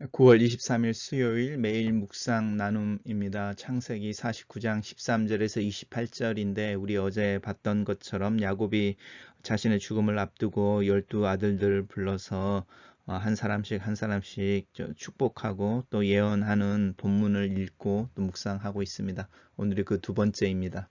9월 23일 수요일 매일 묵상 나눔입니다. 창세기 49장 13절에서 28절인데 우리 어제 봤던 것처럼 야곱이 자신의 죽음을 앞두고 12 아들들을 불러서 한 사람씩 한 사람씩 축복하고 또 예언하는 본문을 읽고 또 묵상하고 있습니다. 오늘이 그 두 번째입니다.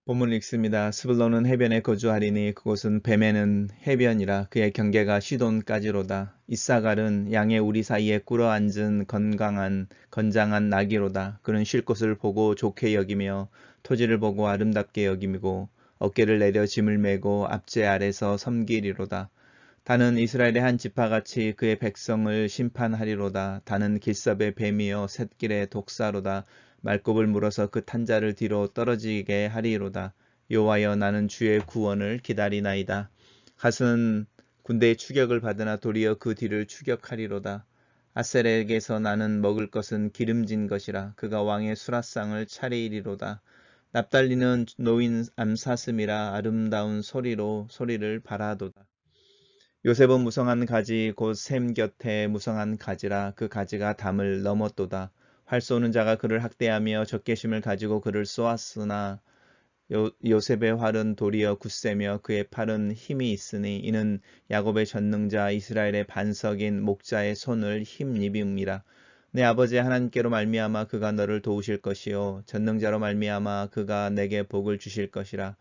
본문을 읽습니다. 스불론은 해변에 거주하리니 그곳은 뱀에는 해변이라 그의 경계가 시돈까지로다. 이사갈은 양의 우리 사이에 꿇어앉은 건장한 나귀로다. 그는 쉴 곳을 보고 좋게 여기며 토지를 보고 아름답게 여기고 어깨를 내려 짐을 메고 앞제 아래서 섬기리로다. 다는 이스라엘의 한 지파같이 그의 백성을 심판하리로다. 다는 길섭의 뱀이요 샛길의 독사로다. 말굽을 물어서 그 탄자를 뒤로 떨어지게 하리로다. 여호와여 나는 주의 구원을 기다리나이다. 갓은 군대의 추격을 받으나 도리어 그 뒤를 추격하리로다. 아셀에게서 나는 먹을 것은 기름진 것이라 그가 왕의 수라상을 차리리로다. 납달리는 노인 암사슴이라 아름다운 소리를 바라도다. 요셉은 무성한 가지 곧 샘 곁에 무성한 가지라 그 가지가 담을 넘었도다. 활 쏘는 자가 그를 학대하며 적개심을 가지고 그를 쏘았으나 요셉의 활은 도리어 굳세며 그의 팔은 힘이 있으니 이는 야곱의 전능자 이스라엘의 반석인 목자의 손을 힘입음이라. 내 아버지 하나님께로 말미암아 그가 너를 도우실 것이요 전능자로 말미암아 그가 내게 복을 주실 것이라.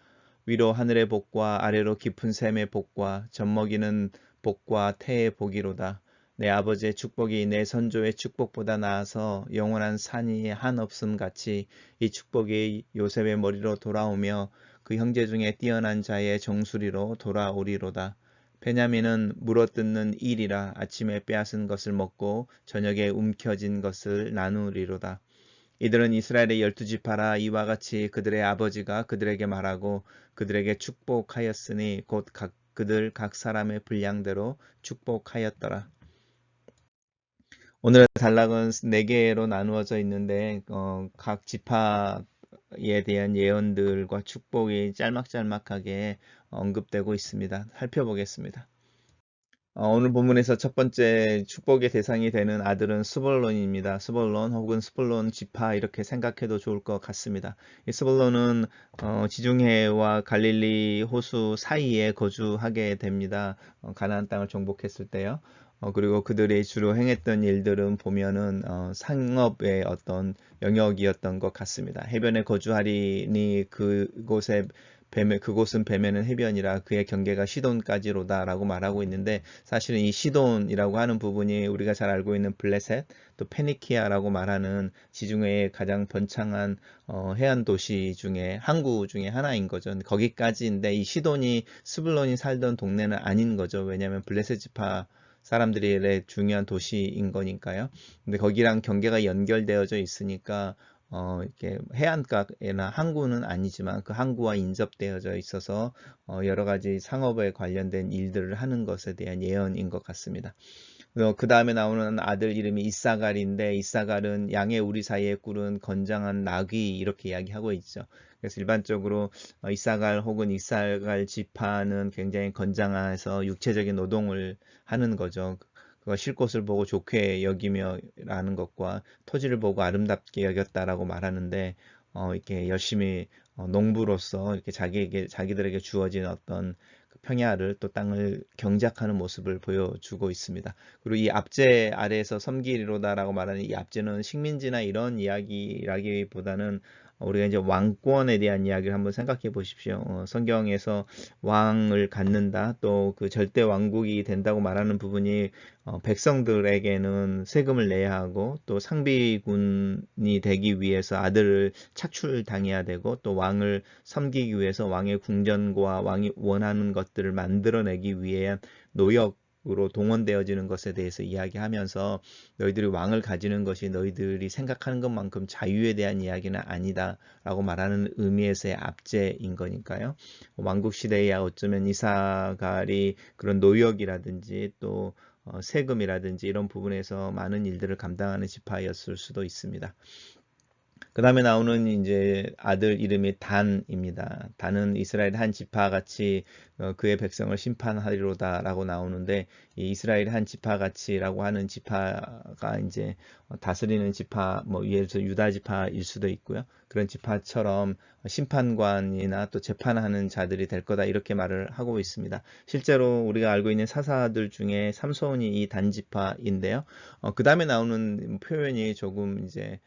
위로 하늘의 복과 아래로 깊은 샘의 복과 젖먹이는 복과 태의 복이로다. 내 아버지의 축복이 내 선조의 축복보다 나아서 영원한 산이 한없음 같이 이 축복이 요셉의 머리로 돌아오며 그 형제 중에 뛰어난 자의 정수리로 돌아오리로다. 베냐민은 물어뜯는 일이라 아침에 빼앗은 것을 먹고 저녁에 움켜진 것을 나누리로다. 이들은 이스라엘의 12지파라. 이와 같이 그들의 아버지가 그들에게 말하고 그들에게 축복하였으니 곧 그들 각 사람의 분량대로 축복하였더라. 오늘의 단락은 4개로 나누어져 있는데 각 지파에 대한 예언들과 축복이 짤막짤막하게 언급되고 있습니다. 살펴보겠습니다. 오늘 본문에서 첫 번째 축복의 대상이 되는 아들은 스불론입니다. 스불론 혹은 스불론 지파 이렇게 생각해도 좋을 것 같습니다. 이 스불론은 지중해와 갈릴리 호수 사이에 거주하게 됩니다. 가나안 땅을 정복했을 때요. 그리고 그들이 주로 행했던 일들은 보면은 상업의 어떤 영역이었던 것 같습니다. 해변에 거주하리니 그곳은 뱀에는 해변이라 그의 경계가 시돈까지로다라고 말하고 있는데 사실은 이 시돈이라고 하는 부분이 우리가 잘 알고 있는 블레셋 또 페니키아라고 말하는 지중해의 가장 번창한 해안 도시 중에 항구 중에 하나인 거죠. 거기까지인데 이 시돈이 스불론이 살던 동네는 아닌 거죠. 왜냐하면 블레셋 지파 사람들의 중요한 도시인 거니까요. 근데 거기랑 경계가 연결되어져 있으니까 이렇게 해안가나 항구는 아니지만 그 항구와 인접되어져 있어서 여러 가지 상업에 관련된 일들을 하는 것에 대한 예언인 것 같습니다. 그 다음에 나오는 아들 이름이 이사갈인데 이사갈은 양의 우리 사이에 꿇은 건장한 나귀 이렇게 이야기하고 있죠. 그래서 일반적으로 이사갈 혹은 이사갈 지파는 굉장히 건장해서 육체적인 노동을 하는 거죠. 그가 쉴 곳을 보고 좋게 여기며 라는 것과 토지를 보고 아름답게 여겼다라고 말하는데 이렇게 열심히 농부로서 이렇게 자기들에게 주어진 어떤 그 평야를 또 땅을 경작하는 모습을 보여주고 있습니다. 그리고 이 압제 아래에서 섬기리로다라고 말하는 이 압제는 식민지나 이런 이야기라기보다는 우리가 이제 왕권에 대한 이야기를 한번 생각해 보십시오. 성경에서 왕을 갖는다, 또 그 절대 왕국이 된다고 말하는 부분이 백성들에게는 세금을 내야 하고 또 상비군이 되기 위해서 아들을 착출당해야 되고 또 왕을 섬기기 위해서 왕의 궁전과 왕이 원하는 것들을 만들어내기 위해 노역으로 동원되어지는 것에 대해서 이야기하면서 너희들이 왕을 가지는 것이 너희들이 생각하는 것만큼 자유에 대한 이야기는 아니다 라고 말하는 의미에서의 압제인 거니까요. 왕국 시대에 어쩌면 이사갈이 그런 노역이라든지 또 세금이라든지 이런 부분에서 많은 일들을 감당하는 지파였을 수도 있습니다. 그 다음에 나오는 이제 아들 이름이 단입니다. 단은 이스라엘 한 지파 같이 그의 백성을 심판하리로다라고 나오는데, 이 이스라엘 한 지파 같이라고 하는 지파가 이제 다스리는 지파, 뭐 예를 들어 유다 지파일 수도 있고요. 그런 지파처럼 심판관이나 또 재판하는 자들이 될 거다, 이렇게 말을 하고 있습니다. 실제로 우리가 알고 있는 사사들 중에 삼손이 이 단지파인데요. 그 다음에 나오는 표현이 조금 이제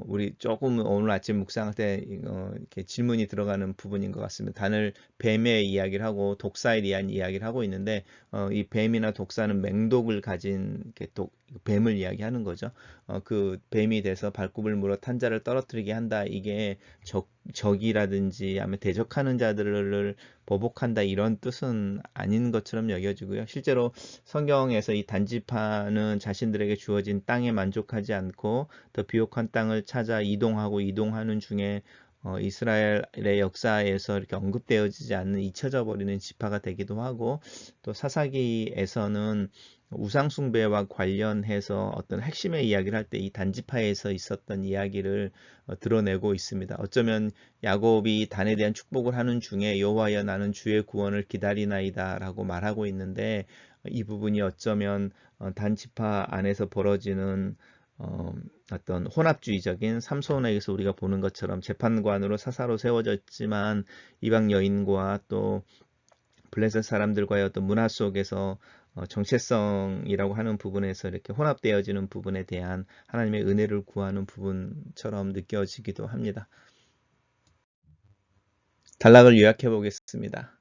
우리 조금 오늘 아침 묵상할 때 이렇게 질문이 들어가는 부분인 것 같습니다. 단을 뱀의 이야기를 하고 독사에 대한 이야기를 하고 있는데, 이 뱀이나 독사는 맹독을 가진 이렇게 뱀을 이야기하는 거죠. 그 뱀이 돼서 발굽을 물어 탄자를 떨어뜨리게 한다. 이게 적이라든지 아니면 대적하는 자들을 보복한다, 이런 뜻은 아닌 것처럼 여겨지고요. 실제로 성경에서 이 단지파는 자신들에게 주어진 땅에 만족하지 않고 더 비옥한 땅을 찾아 이동하는 중에 이스라엘의 역사에서 이렇게 언급되어지지 않는 잊혀져 버리는 지파가 되기도 하고, 또 사사기에서는 우상숭배와 관련해서 어떤 핵심의 이야기를 할 때 이 단지파에서 있었던 이야기를 드러내고 있습니다. 어쩌면 야곱이 단에 대한 축복을 하는 중에 여호와여 나는 주의 구원을 기다리나이다 라고 말하고 있는데, 이 부분이 어쩌면 단지파 안에서 벌어지는 어떤 혼합주의적인 삼손에게서 우리가 보는 것처럼 재판관으로 사사로 세워졌지만 이방 여인과 또 블레셋 사람들과의 어떤 문화 속에서 정체성이라고 하는 부분에서 이렇게 혼합되어지는 부분에 대한 하나님의 은혜를 구하는 부분처럼 느껴지기도 합니다. 단락을 요약해 보겠습니다.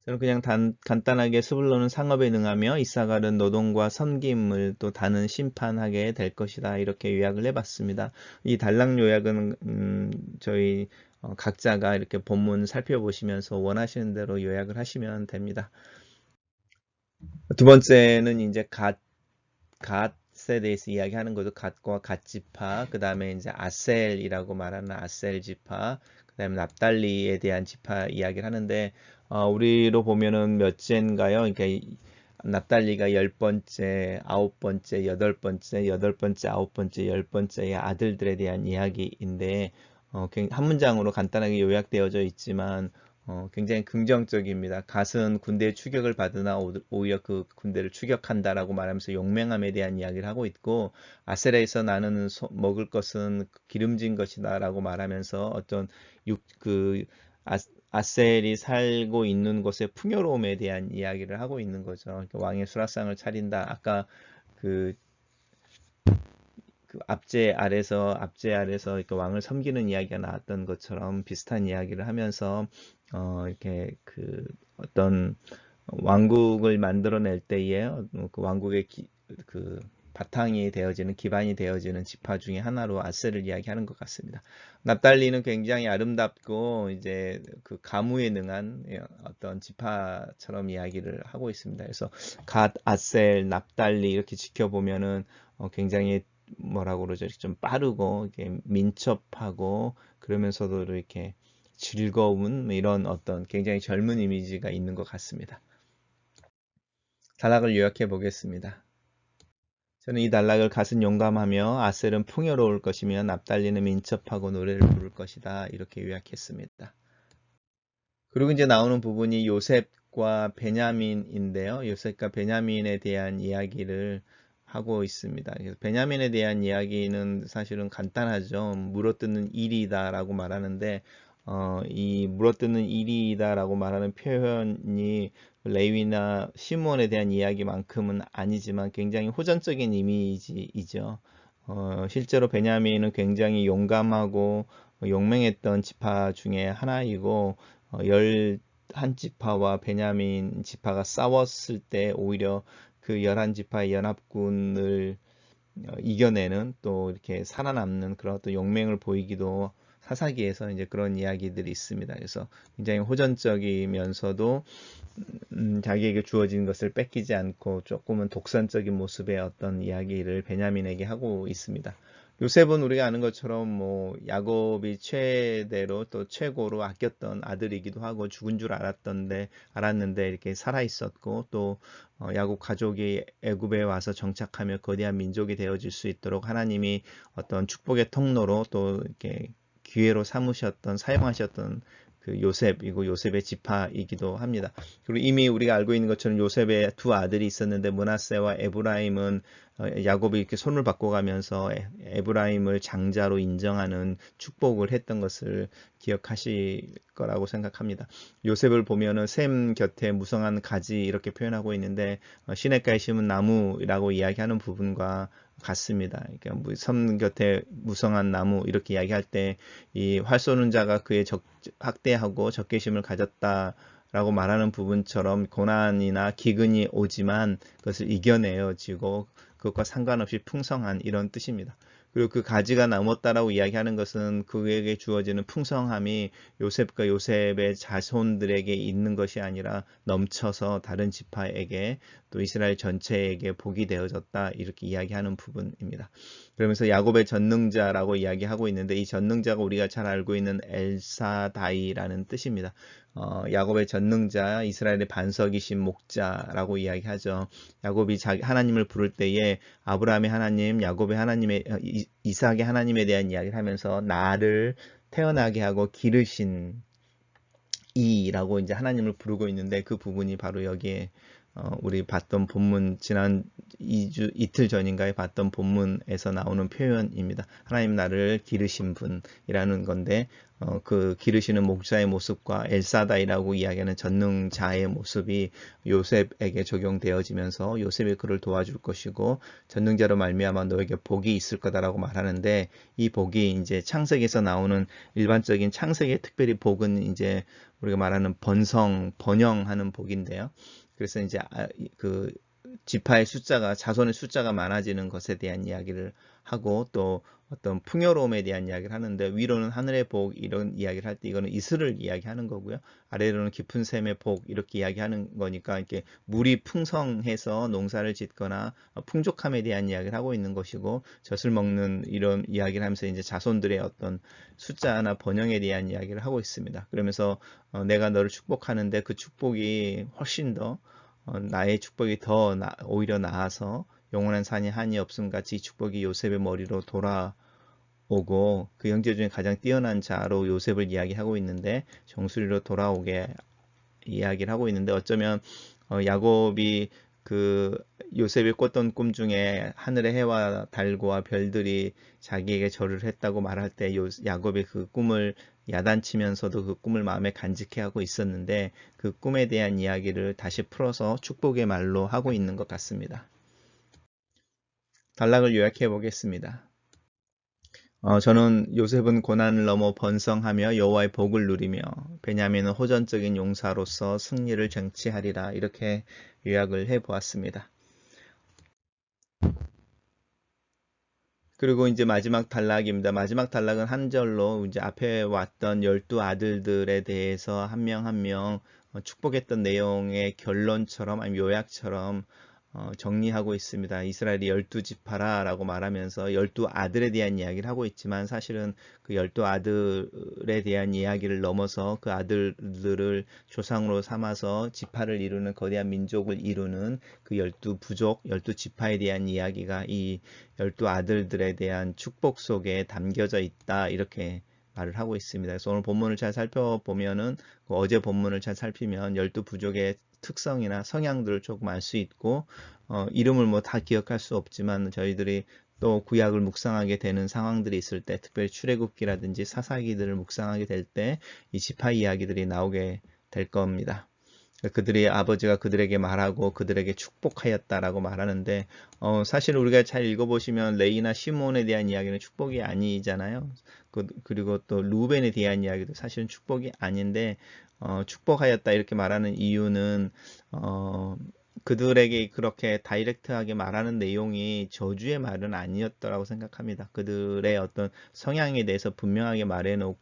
저는 그냥 간단하게 스불론은 상업에 능하며 이사갈은 노동과 섬김을, 또 단은 심판하게 될 것이다, 이렇게 요약을 해봤습니다. 이 단락 요약은 저희 각자가 이렇게 본문 살펴보시면서 원하시는 대로 요약을 하시면 됩니다. 두 번째는 이제 갓에 대해서 이야기하는 거죠. 갓과 갓지파, 그 다음에 이제 아셀이라고 말하는 아셀 지파, 그 다음에 납달리에 대한 지파 이야기를 하는데, 우리로 보면은 몇째인가요? 그러니까 납달리가 10번째, 9번째, 8번째, 8번째, 9번째, 10번째의 아들들에 대한 이야기인데, 한 문장으로 간단하게 요약되어져 있지만 굉장히 긍정적입니다. 갓은 군대의 추격을 받으나 오히려 그 군대를 추격한다라고 말하면서 용맹함에 대한 이야기를 하고 있고, 아셀에서 나는 먹을 것은 기름진 것이다라고 말하면서 어떤 그 아셀이 살고 있는 곳의 풍요로움에 대한 이야기를 하고 있는 거죠. 그러니까 왕의 수라상을 차린다. 아까 그 앞제 아래서 이렇게 왕을 섬기는 이야기가 나왔던 것처럼 비슷한 이야기를 하면서 이렇게 그 어떤 왕국을 만들어낼 때에 그 왕국의 그 바탕이 되어지는, 기반이 되어지는 지파 중에 하나로 아셀을 이야기하는 것 같습니다. 납달리는 굉장히 아름답고 이제 그 가무에 능한 어떤 지파처럼 이야기를 하고 있습니다. 그래서 갓, 아셀, 납달리 이렇게 지켜보면은 굉장히 뭐라고 그러죠? 좀 빠르고 이렇게 민첩하고 그러면서도 이렇게 즐거운 이런 어떤 굉장히 젊은 이미지가 있는 것 같습니다. 단락을 요약해 보겠습니다. 저는 이 단락을 갓은 용감하며 아셀은 풍요로울 것이며 납달리는 민첩하고 노래를 부를 것이다, 이렇게 요약했습니다. 그리고 이제 나오는 부분이 요셉과 베냐민인데요. 요셉과 베냐민에 대한 이야기를 하고 있습니다. 그래서 베냐민에 대한 이야기는 사실은 간단하죠. 물어뜯는 일이다라고 말하는데, 이 물어뜯는 일이다라고 말하는 표현이 레위나 시므온에 대한 이야기만큼은 아니지만 굉장히 호전적인 이미지이죠. 실제로 베냐민은 굉장히 용감하고 용맹했던 지파 중에 하나이고, 11지파와 베냐민 지파가 싸웠을 때 오히려 그 11지파의 연합군을 이겨내는, 또 이렇게 살아남는 그런 어떤 용맹을 보이기도, 사사기에서 이제 그런 이야기들이 있습니다. 그래서 굉장히 호전적이면서도 자기에게 주어진 것을 뺏기지 않고 조금은 독선적인 모습의 어떤 이야기를 베냐민에게 하고 있습니다. 요셉은 우리가 아는 것처럼 뭐 야곱이 최대로 또 최고로 아꼈던 아들이기도 하고 죽은 줄 알았는데 이렇게 살아 있었고 또 야곱 가족이 애굽에 와서 정착하며 거대한 민족이 되어질 수 있도록 하나님이 어떤 축복의 통로로 또 이렇게 기회로 사용하셨던 그 요셉이고 요셉의 지파이기도 합니다. 그리고 이미 우리가 알고 있는 것처럼 요셉의 두 아들이 있었는데 므낫세와 에브라임은 야곱이 이렇게 손을 바꿔가면서 에브라임을 장자로 인정하는 축복을 했던 것을 기억하실 거라고 생각합니다. 요셉을 보면은 샘 곁에 무성한 가지 이렇게 표현하고 있는데 시냇가에 심은 나무라고 이야기하는 부분과 같습니다. 그러니까 섬 곁에 무성한 나무 이렇게 이야기할 때 이 활 쏘는 자가 그의 학대하고 적개심을 가졌다라고 말하는 부분처럼 고난이나 기근이 오지만 그것을 이겨내어지고 그것과 상관없이 풍성한 이런 뜻입니다. 그리고 그 가지가 남았다라고 이야기하는 것은 그에게 주어지는 풍성함이 요셉과 요셉의 자손들에게 있는 것이 아니라 넘쳐서 다른 지파에게 또 이스라엘 전체에게 복이 되어졌다 이렇게 이야기하는 부분입니다. 그러면서 야곱의 전능자라고 이야기하고 있는데 이 전능자가 우리가 잘 알고 있는 엘사다이라는 뜻입니다. 야곱의 전능자, 이스라엘의 반석이신 목자라고 이야기하죠. 야곱이 하나님을 부를 때에 아브라함의 하나님, 야곱의 하나님의 이삭의 하나님에 대한 이야기를 하면서 나를 태어나게 하고 기르신 이라고 이제 하나님을 부르고 있는데 그 부분이 바로 여기에 우리 봤던 본문 지난 이틀 전인가에 봤던 본문에서 나오는 표현입니다. 하나님 나를 기르신 분이라는 건데 그 기르시는 목자의 모습과 엘사다이라고 이야기하는 전능자의 모습이 요셉에게 적용되어지면서 요셉이 그를 도와줄 것이고 전능자로 말미암아 너에게 복이 있을 거다라고 말하는데 이 복이 이제 창세기에서 나오는 일반적인 창세기의 특별히 복은 이제 우리가 말하는 번영하는 복인데요. 그래서 이제 그 지파의 숫자가 자손의 숫자가 많아지는 것에 대한 이야기를 하고 또 어떤 풍요로움에 대한 이야기를 하는데 위로는 하늘의 복 이런 이야기를 할 때 이거는 이슬을 이야기하는 거고요. 아래로는 깊은 샘의 복 이렇게 이야기하는 거니까 이렇게 물이 풍성해서 농사를 짓거나 풍족함에 대한 이야기를 하고 있는 것이고 젖을 먹는 이런 이야기를 하면서 이제 자손들의 어떤 숫자나 번영에 대한 이야기를 하고 있습니다. 그러면서 내가 너를 축복하는데 그 축복이 훨씬 더 나의 축복이 더 오히려 나아서 영원한 산이 한이 없음 같이 이 축복이 요셉의 머리로 돌아오고 그 형제 중에 가장 뛰어난 자로 요셉을 이야기하고 있는데 정수리로 돌아오게 이야기를 하고 있는데 어쩌면 야곱이 그 요셉이 꿨던 꿈 중에 하늘의 해와 달과 별들이 자기에게 절을 했다고 말할 때 야곱이 그 꿈을 야단치면서도 그 꿈을 마음에 간직해하고 있었는데 그 꿈에 대한 이야기를 다시 풀어서 축복의 말로 하고 있는 것 같습니다. 단락을 요약해 보겠습니다. 저는 요셉은 고난을 넘어 번성하며 여호와의 복을 누리며 베냐민은 호전적인 용사로서 승리를 쟁취하리라 이렇게 요약을 해 보았습니다. 그리고 이제 마지막 단락입니다. 마지막 단락은 한 절로 이제 앞에 왔던 12 아들들에 대해서 한 명 한 명 축복했던 내용의 결론처럼 아니면 요약처럼 정리하고 있습니다. 이스라엘이 12지파라라고 말하면서 12 아들에 대한 이야기를 하고 있지만 사실은 그 12 아들에 대한 이야기를 넘어서 그 아들들을 조상으로 삼아서 지파를 이루는 거대한 민족을 이루는 그 12부족, 12지파에 대한 이야기가 이 12 아들들에 대한 축복 속에 담겨져 있다 이렇게 말을 하고 있습니다. 그래서 오늘 본문을 잘 살펴보면은 어제 본문을 잘 살피면 12부족의 특성이나 성향들을 조금 알 수 있고 이름을 뭐 다 기억할 수 없지만 저희들이 또 구약을 묵상하게 되는 상황들이 있을 때 특별히 출애굽기라든지 사사기들을 묵상하게 될 때 이 지파 이야기들이 나오게 될 겁니다. 그들의 아버지가 그들에게 말하고 그들에게 축복하였다라고 말하는데 사실 우리가 잘 읽어보시면 레이나 시몬에 대한 이야기는 축복이 아니잖아요. 그리고 또 루벤에 대한 이야기도 사실은 축복이 아닌데 축복하였다 이렇게 말하는 이유는 그들에게 그렇게 다이렉트하게 말하는 내용이 저주의 말은 아니었더라고 생각합니다. 그들의 어떤 성향에 대해서 분명하게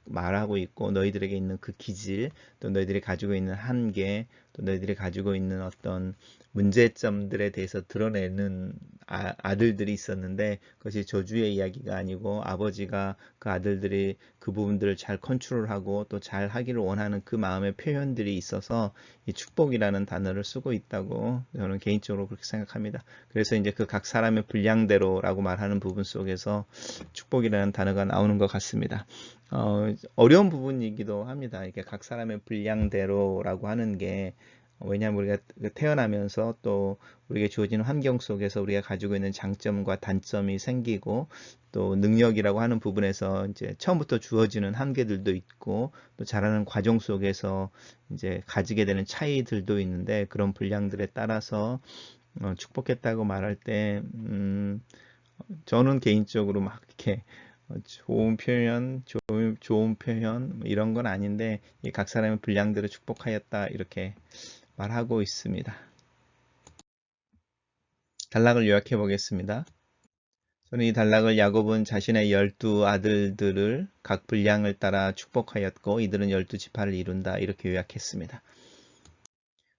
말하고 있고 너희들에게 있는 그 기질, 또 너희들이 가지고 있는 한계, 또 너희들이 가지고 있는 어떤 문제점들에 대해서 드러내는 아들들이 있었는데 그것이 저주의 이야기가 아니고 아버지가 그 아들들이 그 부분들을 잘 컨트롤하고 또 잘 하기를 원하는 그 마음의 표현들이 있어서 이 축복이라는 단어를 쓰고 있다고 저는 개인적으로 그렇게 생각합니다. 그래서 이제 그 각 사람의 분량대로라고 말하는 부분 속에서 축복이라는 단어가 나오는 것 같습니다. 어려운 부분이기도 합니다. 이게 각 사람의 분량대로라고 하는 게 왜냐하면 우리가 태어나면서 또 우리에게 주어진 환경 속에서 우리가 가지고 있는 장점과 단점이 생기고 또 능력이라고 하는 부분에서 이제 처음부터 주어지는 한계들도 있고 또 자라는 과정 속에서 이제 가지게 되는 차이들도 있는데 그런 분량들에 따라서 축복했다고 말할 때 저는 개인적으로 막 이렇게 좋은 표현, 좋은 표현 이런 건 아닌데 각 사람의 분량대로 축복하였다 이렇게 말하고 있습니다. 단락을 요약해 보겠습니다. 저는 이 단락을 야곱은 자신의 12아들들을 각 분량을 따라 축복하였고 이들은 12지파를 이룬다 이렇게 요약했습니다.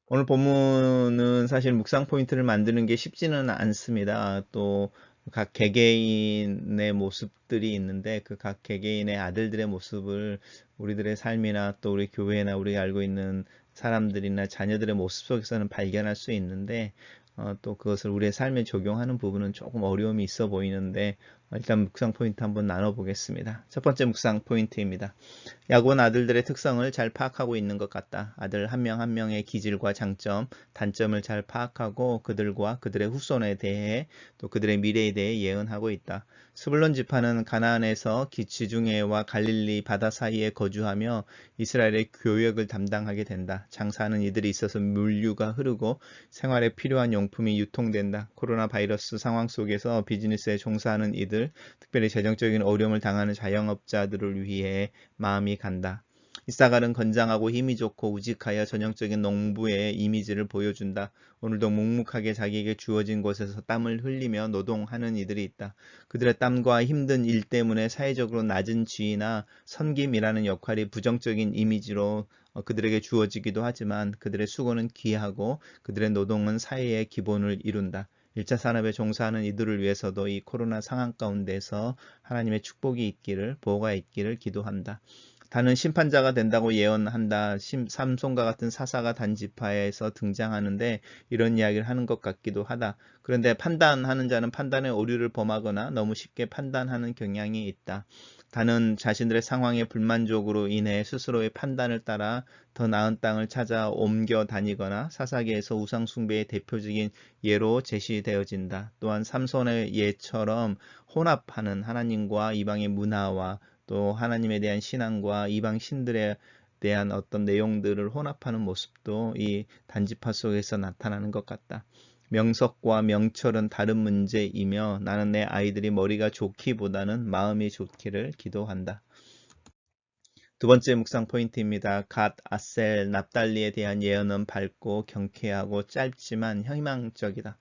오늘 본문은 사실 묵상 포인트를 만드는 게 쉽지는 않습니다. 또 각 개개인의 모습들이 있는데 그 각 개개인의 아들들의 모습을 우리들의 삶이나 또 우리 교회나 우리가 알고 있는 사람들이나 자녀들의 모습 속에서는 발견할 수 있는데 또 그것을 우리의 삶에 적용하는 부분은 조금 어려움이 있어 보이는데 일단 묵상 포인트 한번 나눠보겠습니다. 첫 번째 묵상 포인트입니다. 야곱은 아들들의 특성을 잘 파악하고 있는 것 같다. 아들 한 명 한 명의 기질과 장점, 단점을 잘 파악하고 그들과 그들의 후손에 대해 또 그들의 미래에 대해 예언하고 있다. 스불론 지파는 가나안에서 지중해와 갈릴리 바다 사이에 거주하며 이스라엘의 교역을 담당하게 된다. 장사하는 이들이 있어서 물류가 흐르고 생활에 필요한 용품이 유통된다. 코로나 바이러스 상황 속에서 비즈니스에 종사하는 이들, 특별히 재정적인 어려움을 당하는 자영업자들을 위해 마음이 간다. 이사갈은 건장하고 힘이 좋고 우직하여 전형적인 농부의 이미지를 보여준다. 오늘도 묵묵하게 자기에게 주어진 곳에서 땀을 흘리며 노동하는 이들이 있다. 그들의 땀과 힘든 일 때문에 사회적으로 낮은 지위나 선김이라는 역할이 부정적인 이미지로 그들에게 주어지기도 하지만 그들의 수고는 귀하고 그들의 노동은 사회의 기본을 이룬다. 1차 산업에 종사하는 이들을 위해서도 이 코로나 상황 가운데서 하나님의 축복이 있기를, 보호가 있기를 기도한다. 다는 심판자가 된다고 예언한다. 삼손과 같은 사사가 단지파에서 등장하는데 이런 이야기를 하는 것 같기도 하다. 그런데 판단하는 자는 판단의 오류를 범하거나 너무 쉽게 판단하는 경향이 있다. 다는 자신들의 상황에 불만족으로 인해 스스로의 판단을 따라 더 나은 땅을 찾아 옮겨 다니거나 사사기에서 우상숭배의 대표적인 예로 제시되어진다. 또한 삼손의 예처럼 혼합하는 하나님과 이방의 문화와 또 하나님에 대한 신앙과 이방 신들에 대한 어떤 내용들을 혼합하는 모습도 이 단지파 속에서 나타나는 것 같다. 명석과 명철은 다른 문제이며 나는 내 아이들이 머리가 좋기보다는 마음이 좋기를 기도한다. 두 번째 묵상 포인트입니다. 갓, 아셀, 납달리에 대한 예언은 밝고 경쾌하고 짧지만 희망적이다.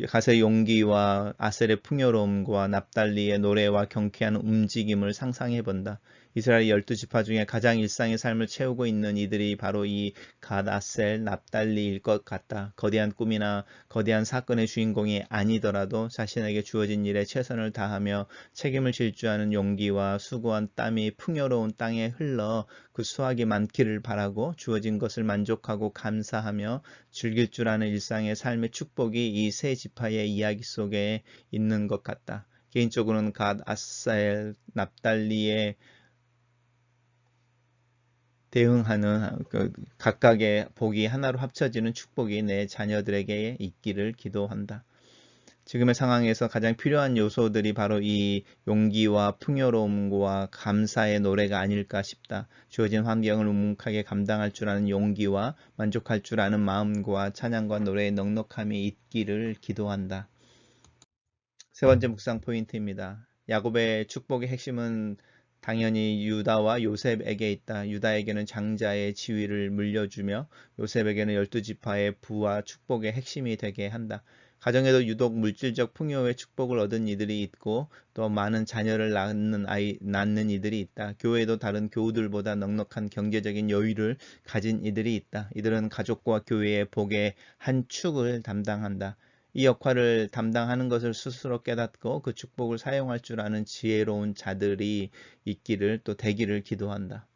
갓의 용기와 아셀의 풍요로움과 납달리의 노래와 경쾌한 움직임을 상상해 본다. 이스라엘 12지파 중에 가장 일상의 삶을 채우고 있는 이들이 바로 이 갓, 아셀, 납달리일 것 같다. 거대한 꿈이나 거대한 사건의 주인공이 아니더라도 자신에게 주어진 일에 최선을 다하며 책임을 질주하는 용기와 수고한 땀이 풍요로운 땅에 흘러 그 수확이 많기를 바라고 주어진 것을 만족하고 감사하며 즐길 줄 아는 일상의 삶의 축복이 이 세 지파의 이야기 속에 있는 것 같다. 개인적으로는 갓, 아셀, 납달리의 대응하는 각각의 복이 하나로 합쳐지는 축복이 내 자녀들에게 있기를 기도한다. 지금의 상황에서 가장 필요한 요소들이 바로 이 용기와 풍요로움과 감사의 노래가 아닐까 싶다. 주어진 환경을 묵묵하게 감당할 줄 아는 용기와 만족할 줄 아는 마음과 찬양과 노래의 넉넉함이 있기를 기도한다. 세 번째 묵상 포인트입니다. 야곱의 축복의 핵심은 당연히 유다와 요셉에게 있다. 유다에게는 장자의 지위를 물려주며 요셉에게는 12지파의 부와 축복의 핵심이 되게 한다. 가정에도 유독 물질적 풍요의 축복을 얻은 이들이 있고 또 많은 자녀를 낳는 이들이 있다. 교회에도 다른 교우들보다 넉넉한 경제적인 여유를 가진 이들이 있다. 이들은 가족과 교회의 복의 한 축을 담당한다. 이 역할을 담당하는 것을 스스로 깨닫고 그 축복을 사용할 줄 아는 지혜로운 자들이 있기를 또 되기를 기도한다.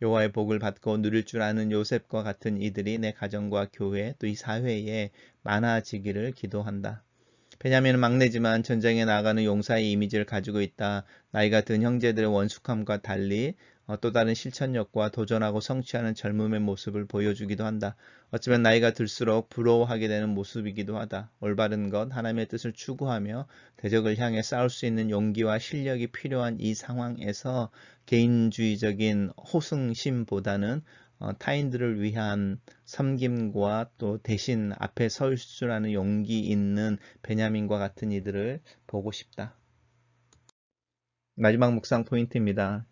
여호와의 복을 받고 누릴 줄 아는 요셉과 같은 이들이 내 가정과 교회 또 이 사회에 많아지기를 기도한다. 베냐민은 막내지만 전쟁에 나가는 용사의 이미지를 가지고 있다. 나이가 든 형제들의 원숙함과 달리 또 다른 실천력과 도전하고 성취하는 젊음의 모습을 보여주기도 한다. 어쩌면 나이가 들수록 부러워하게 되는 모습이기도 하다. 올바른 것, 하나님의 뜻을 추구하며 대적을 향해 싸울 수 있는 용기와 실력이 필요한 이 상황에서 개인주의적인 호승심보다는 타인들을 위한 섬김과 또 대신 앞에 설 줄 아는 용기 있는 베냐민과 같은 이들을 보고 싶다. 마지막 묵상 포인트입니다.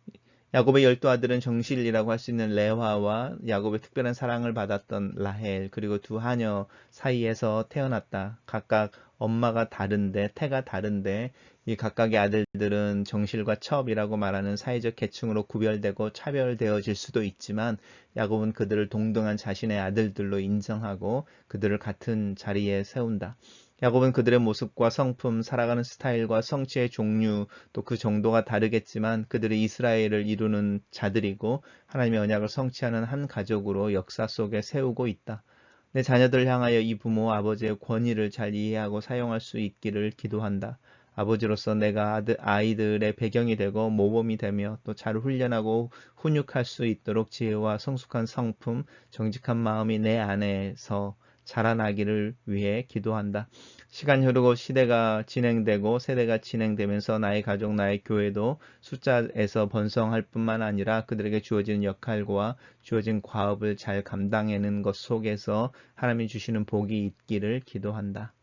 야곱의 12아들은 정실이라고 할 수 있는 레화와 야곱의 특별한 사랑을 받았던 라헬 그리고 두 하녀 사이에서 태어났다. 각각 엄마가 다른데 태가 다른데 이 각각의 아들들은 정실과 첩이라고 말하는 사회적 계층으로 구별되고 차별되어질 수도 있지만 야곱은 그들을 동등한 자신의 아들들로 인정하고 그들을 같은 자리에 세운다. 야곱은 그들의 모습과 성품, 살아가는 스타일과 성취의 종류, 또 그 정도가 다르겠지만 그들이 이스라엘을 이루는 자들이고 하나님의 언약을 성취하는 한 가족으로 역사 속에 세우고 있다. 내 자녀들을 향하여 이 부모, 아버지의 권위를 잘 이해하고 사용할 수 있기를 기도한다. 아버지로서 내가 아이들의 배경이 되고 모범이 되며 또 잘 훈련하고 훈육할 수 있도록 지혜와 성숙한 성품, 정직한 마음이 내 안에서 자라나기를 위해 기도한다. 시간 흐르고 시대가 진행되고 세대가 진행되면서 나의 가족, 나의 교회도 숫자에서 번성할 뿐만 아니라 그들에게 주어진 역할과 주어진 과업을 잘 감당하는 것 속에서 하나님이 주시는 복이 있기를 기도한다.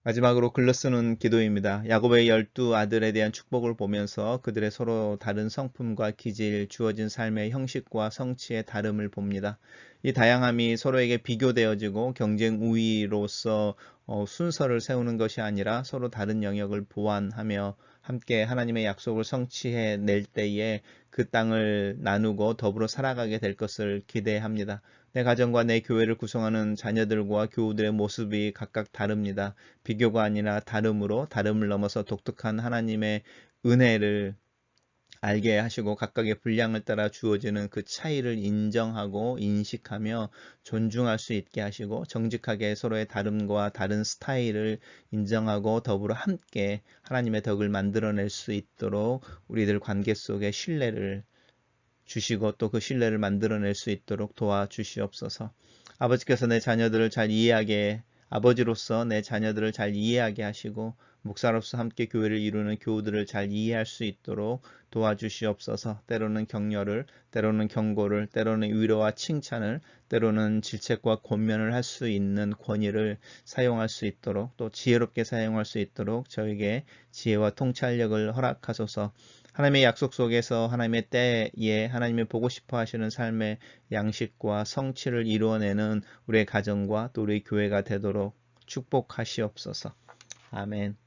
마지막으로 글로 쓰는 기도입니다. 야곱의 12아들에 대한 축복을 보면서 그들의 서로 다른 성품과 기질, 주어진 삶의 형식과 성취의 다름을 봅니다. 이 다양함이 서로에게 비교되어지고 경쟁 우위로서 순서를 세우는 것이 아니라 서로 다른 영역을 보완하며 함께 하나님의 약속을 성취해 낼 때에 그 땅을 나누고 더불어 살아가게 될 것을 기대합니다. 내 가정과 내 교회를 구성하는 자녀들과 교우들의 모습이 각각 다릅니다. 비교가 아니라 다름으로 다름을 넘어서 독특한 하나님의 은혜를 알게 하시고 각각의 분량을 따라 주어지는 그 차이를 인정하고 인식하며 존중할 수 있게 하시고 정직하게 서로의 다름과 다른 스타일을 인정하고 더불어 함께 하나님의 덕을 만들어낼 수 있도록 우리들 관계 속에 신뢰를 주시고 또 그 신뢰를 만들어낼 수 있도록 도와주시옵소서. 아버지께서 내 자녀들을 잘 이해하게 아버지로서 내 자녀들을 잘 이해하게 하시고 목사로서 함께 교회를 이루는 교우들을 잘 이해할 수 있도록 도와주시옵소서. 때로는 격려를, 때로는 경고를, 때로는 위로와 칭찬을, 때로는 질책과 권면을 할 수 있는 권위를 사용할 수 있도록 또 지혜롭게 사용할 수 있도록 저에게 지혜와 통찰력을 허락하소서. 하나님의 약속 속에서 하나님의 때에 하나님이 보고 싶어 하시는 삶의 양식과 성취를 이루어내는 우리의 가정과 또 우리 교회가 되도록 축복하시옵소서. 아멘.